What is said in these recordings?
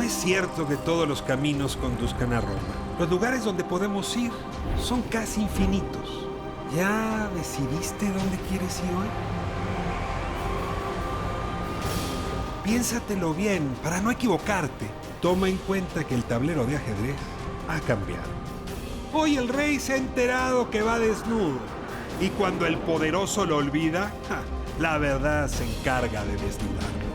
es cierto que todos los caminos conduzcan a Roma. Los lugares donde podemos ir son casi infinitos. ¿Ya decidiste dónde quieres ir hoy? Piénsatelo bien para no equivocarte. Toma en cuenta que el tablero de ajedrez ha cambiado. Hoy el rey se ha enterado que va desnudo. Y cuando el poderoso lo olvida, la verdad se encarga de desnudarlo.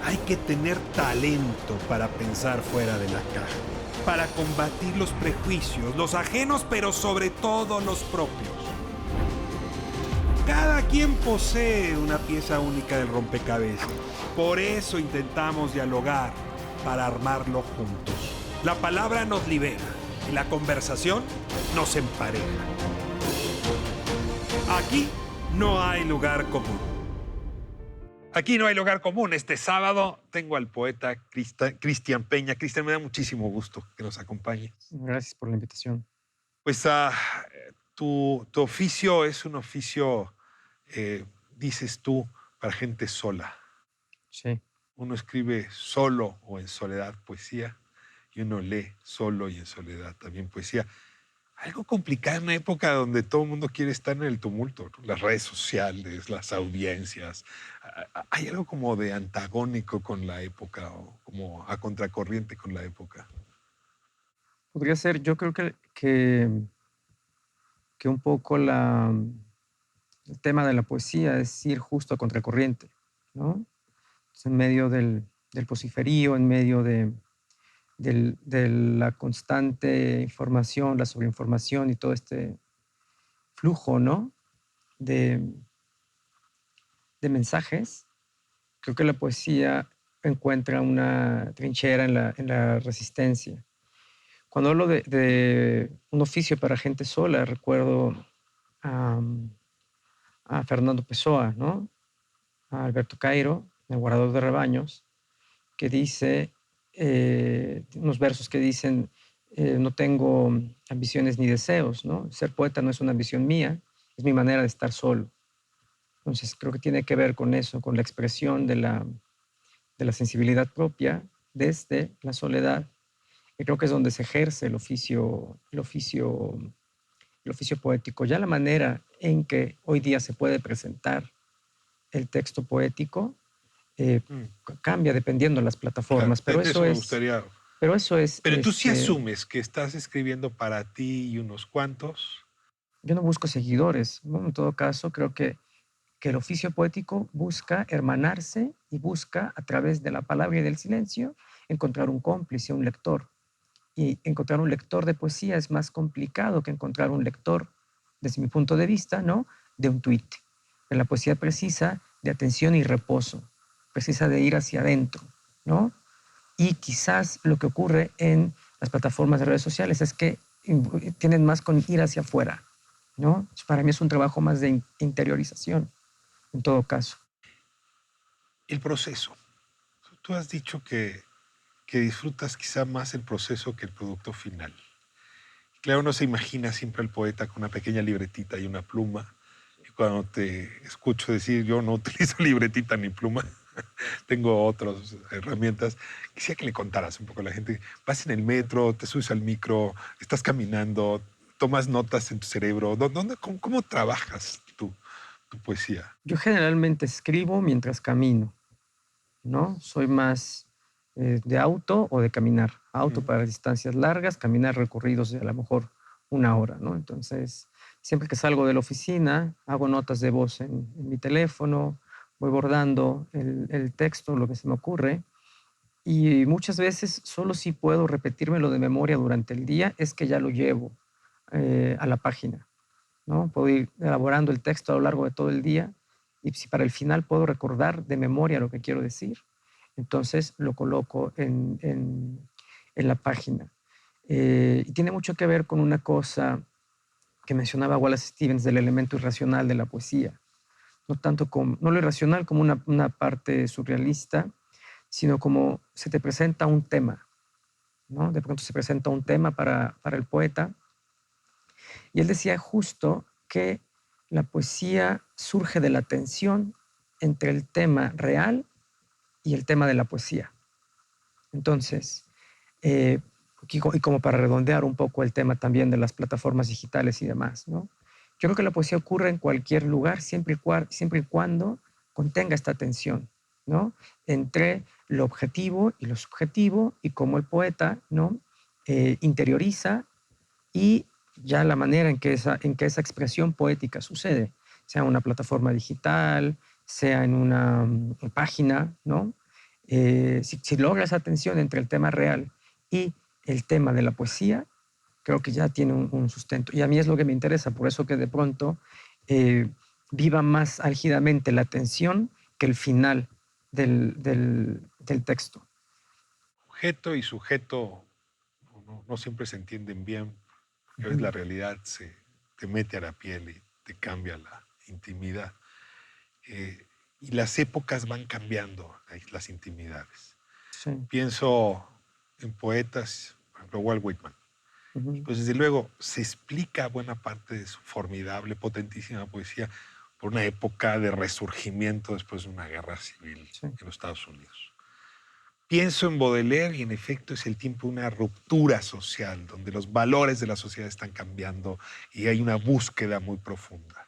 Hay que tener talento para pensar fuera de la caja, para combatir los prejuicios, los ajenos, pero sobre todo los propios. Cada quien posee una pieza única del rompecabezas. Por eso intentamos dialogar, para armarlo juntos. La palabra nos libera y la conversación nos empareja. Aquí no hay lugar común. Aquí no hay lugar común. Este sábado tengo al poeta Cristian Peña. Cristian, me da muchísimo gusto que nos acompañe. Gracias por la invitación. Pues tu oficio es un oficio, dices tú, para gente sola. Sí. Uno escribe solo o en soledad poesía y uno lee solo y en soledad también poesía. Algo complicado en una época donde todo el mundo quiere estar en el tumulto, ¿no? Las redes sociales, las audiencias. Hay algo como de antagónico con la época o como a contracorriente con la época. Podría ser, yo creo que un poco el tema de la poesía es ir justo a contracorriente, ¿no? Es en medio del vociferío, en medio de la constante información, la sobreinformación y todo este flujo, ¿no? de, de mensajes. Creo que la poesía encuentra una trinchera en la resistencia. Cuando hablo de un oficio para gente sola, recuerdo a Fernando Pessoa, ¿no? A Alberto Cairo, el guardador de rebaños, que dice unos versos que dicen: no tengo ambiciones ni deseos, ¿no? Ser poeta no es una ambición mía, es mi manera de estar solo. Entonces creo que tiene que ver con eso, con la expresión de la sensibilidad propia desde la soledad. Y creo que es donde se ejerce el oficio poético. Ya la manera en que hoy día se puede presentar el texto poético cambia dependiendo de las plataformas, Claro, pero eso me gustaría. Pero tú sí asumes que estás escribiendo para ti y unos cuantos. Yo no busco seguidores, ¿no? En todo caso, creo que el oficio poético busca hermanarse y busca, a través de la palabra y del silencio, encontrar un cómplice, un lector. Y encontrar un lector de poesía es más complicado que encontrar un lector, desde mi punto de vista, ¿no?, de un tuit. La poesía precisa de atención y reposo, precisa de ir hacia adentro, ¿no? Y quizás lo que ocurre en las plataformas de redes sociales es que tienen más con ir hacia afuera, ¿no? Para mí es un trabajo más de interiorización, en todo caso. El proceso. Tú has dicho que disfrutas quizá más el proceso que el producto final. Claro, uno se imagina siempre al poeta con una pequeña libretita y una pluma. Y cuando te escucho decir, yo no utilizo libretita ni pluma, tengo otras herramientas, quisiera que le contaras un poco a la gente. Vas en el metro, te subes al micro, estás caminando, tomas notas en tu cerebro. ¿Cómo trabajas tu poesía? Yo generalmente escribo mientras camino, ¿no? Soy más de auto o de caminar. Auto para distancias largas, caminar recorridos de a lo mejor 1 hora, ¿no? Entonces, siempre que salgo de la oficina, hago notas de voz en mi teléfono, voy bordando el texto, lo que se me ocurre, y muchas veces solo si puedo repetírmelo de memoria durante el día es que ya lo llevo a la página, ¿no? Puedo ir elaborando el texto a lo largo de todo el día y si para el final puedo recordar de memoria lo que quiero decir, entonces lo coloco en la página. Y tiene mucho que ver con una cosa que mencionaba Wallace Stevens del elemento irracional de la poesía. No lo irracional como una parte surrealista, sino como se te presenta un tema, ¿no? De pronto se presenta un tema para el poeta. Y él decía justo que la poesía surge de la tensión entre el tema real y el tema de la poesía. Entonces, eh, y como para redondear un poco el tema también de las plataformas digitales y demás, ¿no? Yo creo que la poesía ocurre en cualquier lugar siempre y cuando contenga esta tensión, ¿no? Entre lo objetivo y lo subjetivo y cómo el poeta, ¿no? Interioriza y ya la manera en que esa expresión poética sucede, sea en una plataforma digital, sea en una página, ¿no? Si logra esa tensión entre el tema real y el tema de la poesía, creo que ya tiene un sustento. Y a mí es lo que me interesa, por eso que de pronto eh, viva más álgidamente la tensión que el final del texto. Objeto y sujeto no siempre se entienden bien. A veces la realidad se te mete a la piel y te cambia la intimidad. Eh, y las épocas van cambiando las intimidades. Sí. Pienso en poetas, por ejemplo, Walt Whitman. Y Ujú. pues desde luego se explica buena parte de su formidable, potentísima poesía por una época de resurgimiento después de una guerra civil Sí. en los Estados Unidos. Pienso en Baudelaire y en efecto es el tiempo de una ruptura social, donde los valores de la sociedad están cambiando y hay una búsqueda muy profunda.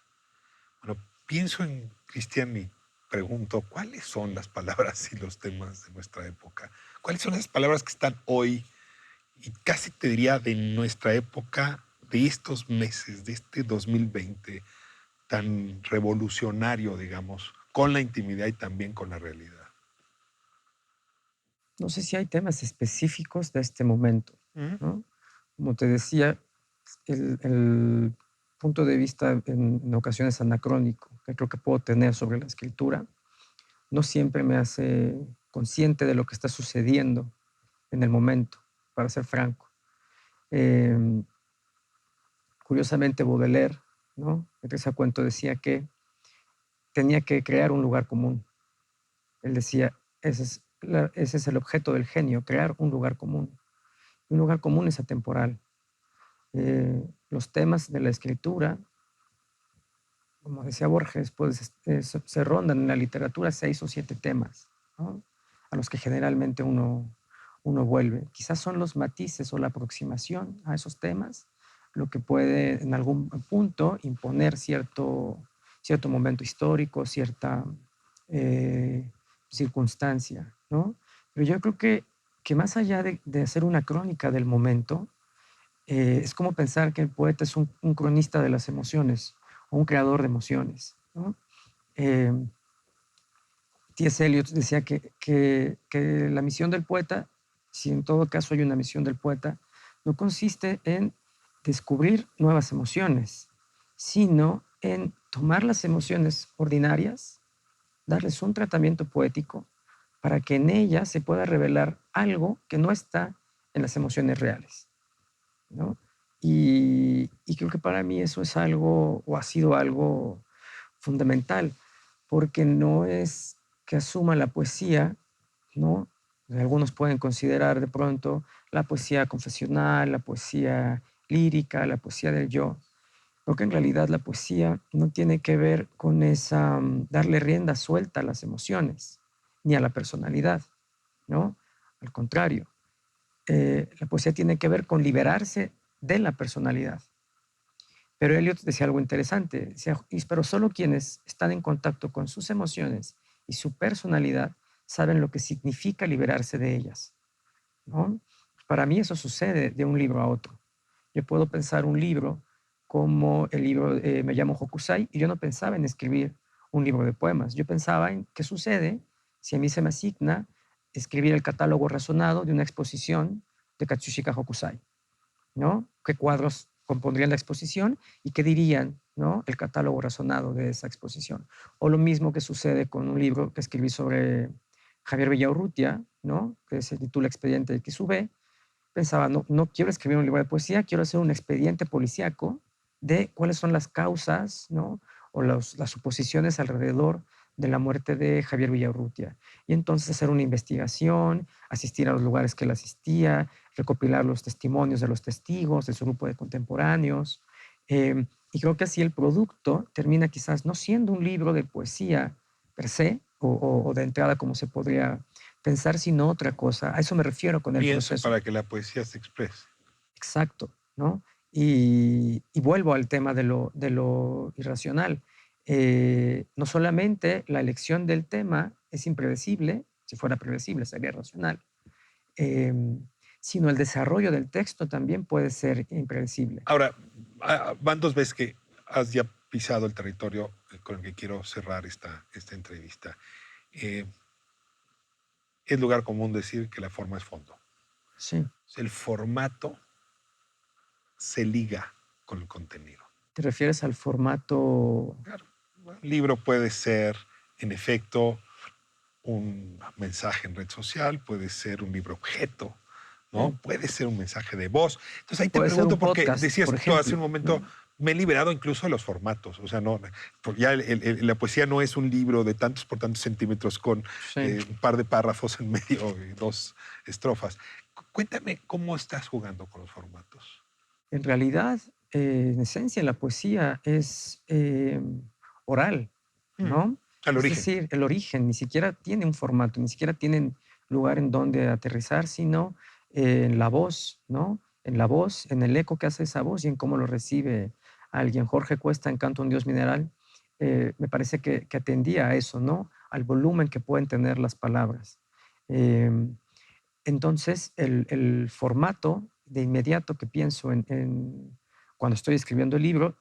Bueno, pienso en Cristian y pregunto, ¿cuáles son las palabras y los temas de nuestra época? ¿Cuáles son las palabras que están hoy y casi te diría de nuestra época, de estos meses, de este 2020 tan revolucionario, digamos, con la intimidad y también con la realidad? No sé si hay temas específicos de este momento, ¿Mm? ¿no? Como te decía, el punto de vista en ocasiones anacrónico que creo que puedo tener sobre la escritura no siempre me hace consciente de lo que está sucediendo en el momento, para ser franco. Eh, Curiosamente, Baudelaire, ¿no? En ese cuento decía que tenía que crear un lugar común. Él decía, ese es el objeto del genio, crear un lugar común. Y un lugar común es atemporal. Los temas de la escritura, como decía Borges, pues se rondan en la literatura 6 o 7 temas, ¿no? A los que generalmente uno vuelve. Quizás son los matices o la aproximación a esos temas lo que puede en algún punto imponer cierto momento histórico, cierta circunstancia, ¿no? Pero yo creo que más allá de hacer una crónica del momento, es como pensar que el poeta es un cronista de las emociones o un creador de emociones, ¿no? Eh, T.S. Eliot decía que la misión del poeta, si en todo caso hay una misión del poeta, no consiste en descubrir nuevas emociones, sino en tomar las emociones ordinarias, darles un tratamiento poético para que en ellas se pueda revelar algo que no está en las emociones reales, ¿no? Y creo que para mí eso es algo, o ha sido algo fundamental, porque no es que asuma la poesía, ¿no? Algunos pueden considerar de pronto la poesía confesional, la poesía lírica, la poesía del yo, porque en realidad la poesía no tiene que ver con esa, darle rienda suelta a las emociones, ni a la personalidad, ¿no? Al contrario, la poesía tiene que ver con liberarse de la personalidad. Pero Eliot decía algo interesante, decía, pero solo quienes están en contacto con sus emociones y su personalidad saben lo que significa liberarse de ellas, ¿no? Para mí eso sucede de un libro a otro. Yo puedo pensar un libro como el libro Me llamo Hokusai y yo no pensaba en escribir un libro de poemas. Yo pensaba en qué sucede si a mí se me asigna escribir el catálogo razonado de una exposición de Katsushika Hokusai, ¿no? ¿Qué cuadros compondrían la exposición y qué dirían, ¿no? El catálogo razonado de esa exposición? O lo mismo que sucede con un libro que escribí sobre Javier Villaurrutia, ¿no? Que se titula Expediente de Quisubé. Pensaba, no quiero escribir un libro de poesía, quiero hacer un expediente policíaco de cuáles son las causas, ¿no? O las suposiciones alrededor de la muerte de Javier Villaurrutia. Y entonces hacer una investigación, asistir a los lugares que él asistía, recopilar los testimonios de los testigos, de su grupo de contemporáneos. Y creo que así el producto termina quizás no siendo un libro de poesía per se, o de entrada como se podría pensar sino otra cosa. A eso me refiero con el Pienso proceso. para que la poesía se exprese. Exacto, ¿no? Y vuelvo al tema de lo irracional. No solamente la elección del tema es impredecible, si fuera predecible sería racional, sino el desarrollo del texto también puede ser impredecible. Ahora, van 2 veces que has ya pisado el territorio con el que quiero cerrar esta entrevista. Es lugar común decir que la forma es fondo. Sí. El formato se liga con el contenido. ¿Te refieres al formato? Claro, un libro puede ser, en efecto, un mensaje en red social, puede ser un libro objeto, ¿no? Puede ser un mensaje de voz. Entonces ahí te Puede ser pregunto, un porque podcast, decías por tú hace un ejemplo, momento, ¿no? me he liberado incluso de los formatos. O sea, no, porque ya la poesía no es un libro de tantos por tantos centímetros con Sí. un par de párrafos en medio y 2 estrofas. Cuéntame cómo estás jugando con los formatos. En realidad, en esencia, la poesía es oral, ¿no? Al Es origen. decir, el origen ni siquiera tiene un formato, ni siquiera tienen lugar en donde aterrizar, sino en la voz, ¿no? En la voz, en el eco que hace esa voz y en cómo lo recibe alguien. Jorge Cuesta, en Canto a un Dios Mineral, me parece que atendía a eso, ¿no? Al volumen que pueden tener las palabras. Entonces, el formato de inmediato que pienso cuando estoy escribiendo el libro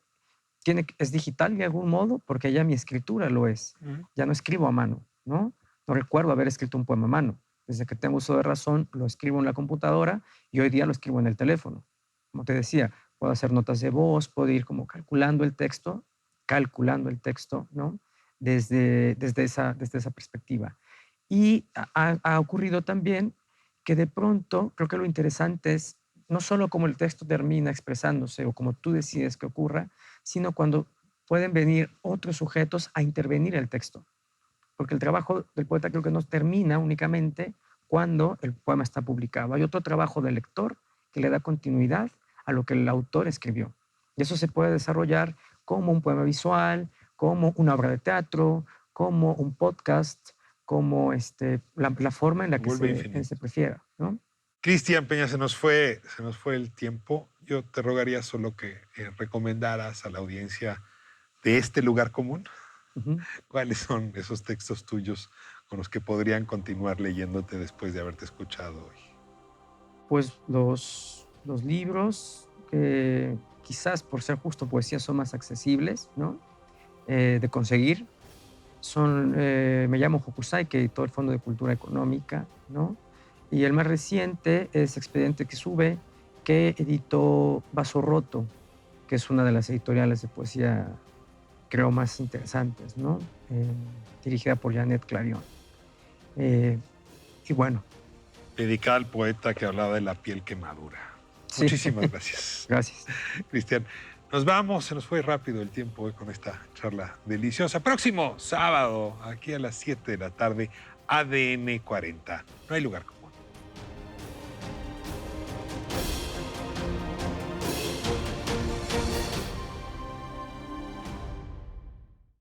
es digital de algún modo, porque ya mi escritura lo es. Ya no escribo a mano, ¿no? No recuerdo haber escrito un poema a mano. Desde que tengo uso de razón, lo escribo en la computadora y hoy día lo escribo en el teléfono. Como te decía, puedo hacer notas de voz, puedo ir como calculando el texto, ¿no? Desde esa perspectiva. Y ha ocurrido también que de pronto, creo que lo interesante es no solo cómo el texto termina expresándose o como tú decides que ocurra, sino cuando pueden venir otros sujetos a intervenir el texto. Porque el trabajo del poeta creo que no termina únicamente cuando el poema está publicado. Hay otro trabajo del lector que le da continuidad a lo que el autor escribió. Y eso se puede desarrollar como un poema visual, como una obra de teatro, como un podcast, como la forma en la que Vuelve se infinito. prefiera, ¿no? Cristian Peña, se nos fue el tiempo. Yo te rogaría solo que recomendaras a la audiencia de este lugar común cuáles son esos textos tuyos con los que podrían continuar leyéndote después de haberte escuchado hoy. Pues los libros que quizás por ser justo poesía son más accesibles, ¿no? De conseguir son Me llamo Hokusai, que editó el Fondo de Cultura Económica, ¿no? Y el más reciente es Expediente que sube, que editó Vaso Roto, que es una de las editoriales de poesía, creo, más interesantes, ¿no? Dirigida por Janet Clarion. Y bueno. Dedicada al poeta que hablaba de la piel que madura. Sí. Muchísimas gracias. Gracias. Cristian, nos vamos, se nos fue rápido el tiempo hoy con esta charla deliciosa. Próximo sábado, aquí a las 7 de la tarde, ADN 40. No hay lugar como